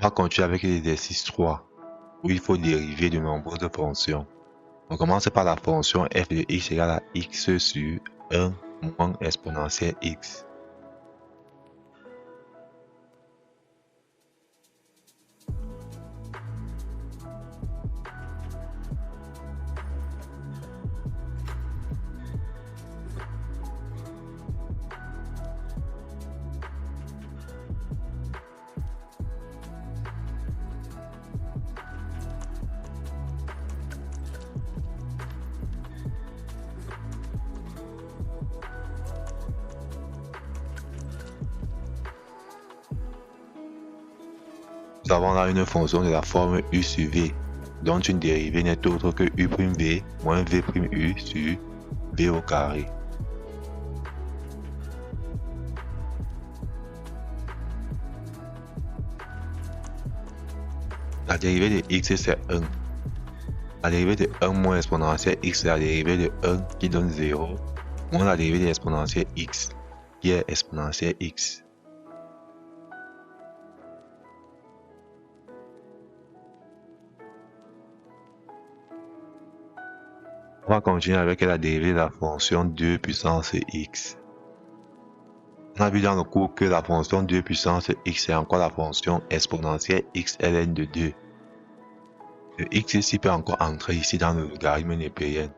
On va continuer avec l'exercice 3, où il faut dériver de nombreuses fonctions. On commence par la fonction f de x égale à x sur 1 moins exponentielle x. Nous avons là une fonction de la forme u sur v, dont une dérivée n'est autre que u'v moins v'u sur v au carré. La dérivée de x c'est 1. La dérivée de 1 moins exponentielle x c'est la dérivée de 1 qui donne 0, moins la dérivée de l'exponentielle x qui est exponentielle x. On va continuer avec la dérivée de la fonction 2 puissance x. On a vu dans le cours que la fonction 2 puissance x est encore la fonction exponentielle x ln de 2. Le x ici peut encore entrer ici dans le logarithme népérien.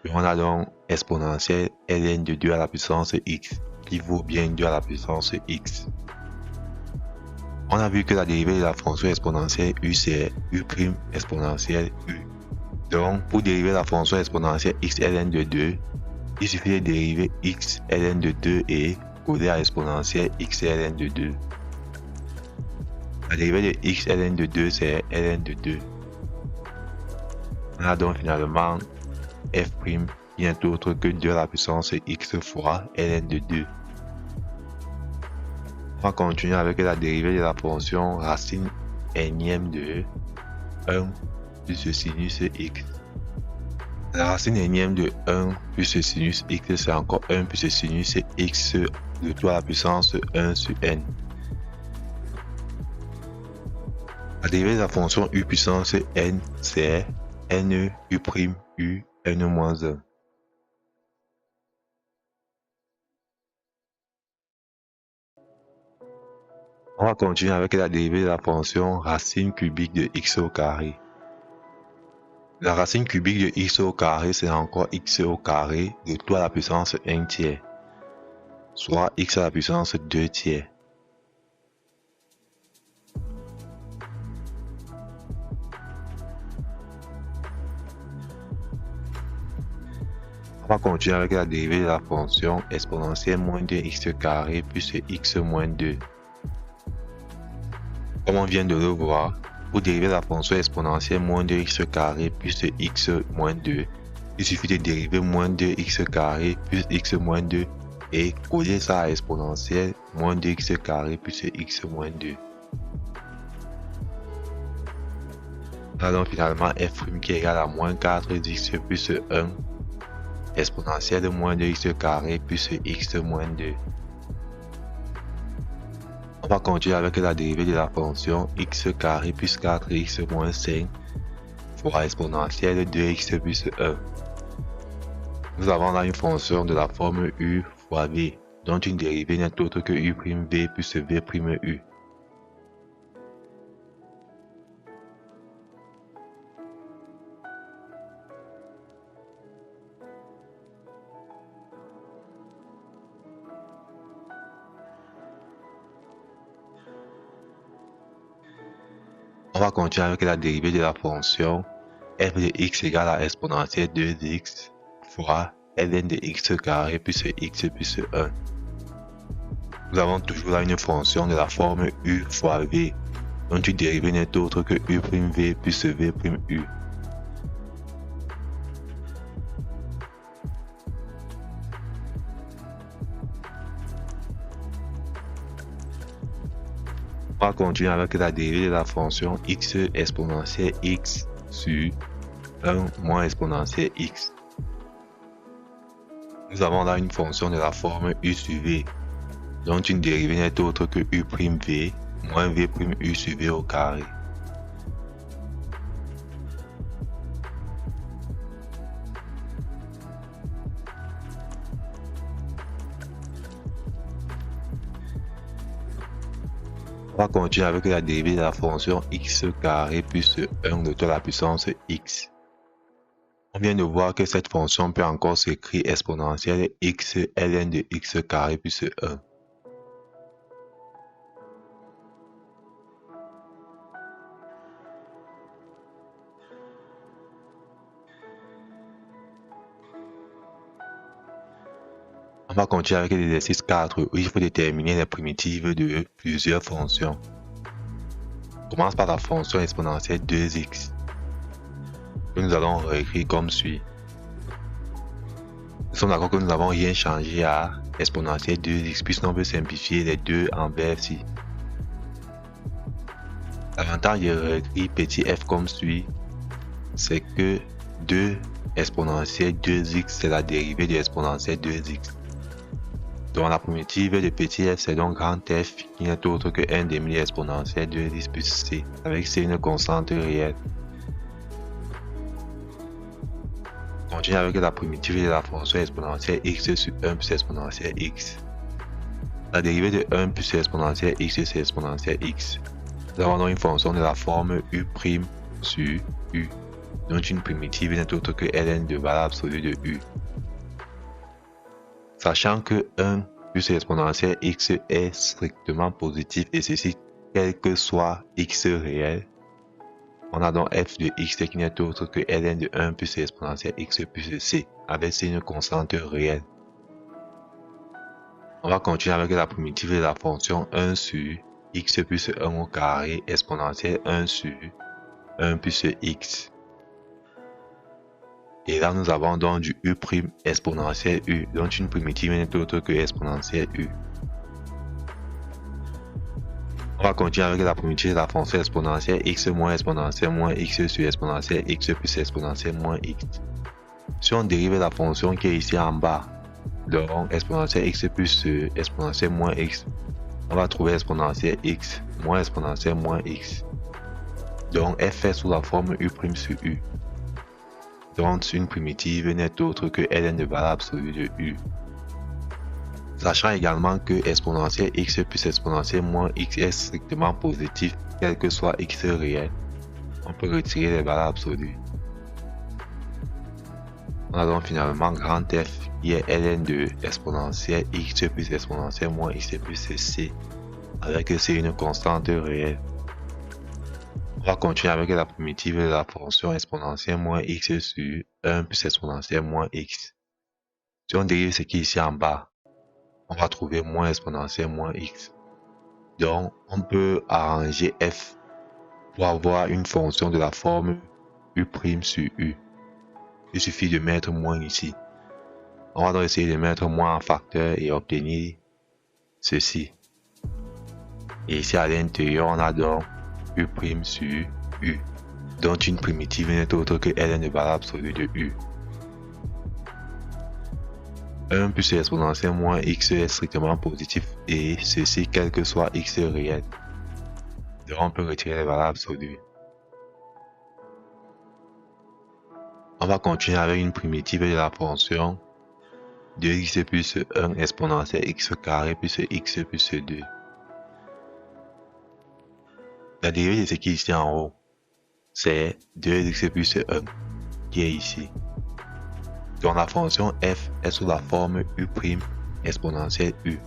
Et on a donc exponentielle ln de 2 à la puissance x qui vaut bien 2 à la puissance x. On a vu que la dérivée de la fonction exponentielle u c'est u' exponentielle u. Donc, pour dériver la fonction exponentielle x ln de 2, il suffit de dériver x ln de 2 et coller à l'exponentielle x ln de 2. La dérivée de x ln de 2, c'est ln de 2. On a donc finalement f' qui n'est autre que 2 à la puissance x fois ln de 2. On va continuer avec la dérivée de la fonction racine énième de 1 plus le sinus x. La racine énième de 1 plus le sinus x, c'est encore 1 plus le sinus x de tout à la puissance 1 sur n. La dérivée de la fonction u puissance n, c'est n u' n moins 1. On va continuer avec la dérivée de la fonction racine cubique de x au carré. La racine cubique de x au carré, c'est encore x au carré de tout à la puissance 1 tiers, soit x à la puissance 2 tiers. On va continuer avec la dérivée de la fonction exponentielle moins 2x carré plus x moins 2. Comme on vient de le voir, pour dériver la fonction exponentielle moins 2x carré plus x moins 2, il suffit de dériver moins 2x carré plus x moins 2 et coller ça à exponentielle moins 2x carré plus x moins 2. On a donc finalement f' qui est égal à moins 4x plus 1 exponentielle de moins 2x carré plus x moins 2. On va continuer avec la dérivée de la fonction x carré plus 4x moins 5 fois exponentielle 2x plus 1. Nous avons là une fonction de la forme u fois v, dont une dérivée n'est autre que u'v plus v'u. On va continuer avec la dérivée de la fonction f de x égale à exponentielle 2x fois ln de x carré plus x plus 1. Nous avons toujours là une fonction de la forme u fois v, dont une dérivée n'est autre que u'v plus v'u. On va continuer avec la dérivée de la fonction x exponentielle x sur 1 moins exponentielle x. Nous avons là une fonction de la forme u sur v, dont une dérivée n'est autre que u'v moins v' u sur v au carré. On va continuer avec la dérivée de la fonction x carré plus 1 de toute la puissance x. On vient de voir que cette fonction peut encore s'écrire exponentielle x ln de x carré plus 1. On va continuer avec l'exercice 4 où il faut déterminer les primitives de plusieurs fonctions. On commence par la fonction exponentielle 2x que nous allons réécrire comme suit. Nous sommes d'accord que nous n'avons rien changé à exponentielle 2x puisqu'on peut simplifier les deux envers ci. L'avantage de réécrire petit f comme suit, c'est que 2 exponentielle 2x c'est la dérivée de exponentielle 2x. Donc la primitive de petit f c'est donc grand F qui n'est autre que 1 demi exponentielle 2x plus c, avec c une constante réelle. On continue avec la primitive de la fonction exponentielle x sur 1 plus exponentielle x. La dérivée de 1 plus exponentielle x c'est exponentielle x. Nous avons donc une fonction de la forme u' sur u, dont une primitive n'est autre que ln de valeur absolue de u. Sachant que 1 plus exponentielle x est strictement positif et ceci quel que soit x réel, on a donc f de x qui n'est autre que ln de 1 plus exponentielle x plus c, avec c une constante réelle. On va continuer avec la primitive de la fonction 1 sur x plus 1 au carré exponentielle 1 sur 1 plus x. Et là, nous avons donc du u' exponentielle u, dont une primitive n'est autre que exponentielle u. On va continuer avec la primitive de la fonction exponentielle x moins x sur exponentielle x plus exponentielle moins x. Si on dérive la fonction qui est ici en bas, donc exponentielle x plus exponentielle moins x, on va trouver exponentielle x moins exponentielle moins x. Donc f est sous la forme u' sur u. Donc une primitive n'est autre que ln de valeur absolue de u. Sachant également que exponentielle x plus exponentielle moins x est strictement positif, quel que soit x réel, on peut retirer les valeurs absolues. On a donc finalement grand F qui est ln de exponentielle x plus exponentielle moins x plus c, avec c une constante réelle. On va continuer avec la primitive de la fonction exponentielle moins x sur 1 plus exponentielle moins x. Si on dérive ce qui est ici en bas, on va trouver moins exponentielle moins x. Donc, on peut arranger f pour avoir une fonction de la forme u' sur u. Il suffit de mettre moins ici. On va donc essayer de mettre moins en facteur et obtenir ceci. Et ici à l'intérieur, on a donc u' sur u, dont une primitive n'est autre que ln de valeur absolue de u. 1 plus exponentielle moins x est strictement positif et ceci quel que soit x réel. Donc on peut retirer les valeurs absolues. On va continuer avec une primitive de la fonction 2x plus 1 exponentielle x carré plus x plus 2. La dérivée de ce qui est ici en haut, c'est 2x plus 1 qui est ici. Donc la fonction f est sous la forme u' exponentielle u.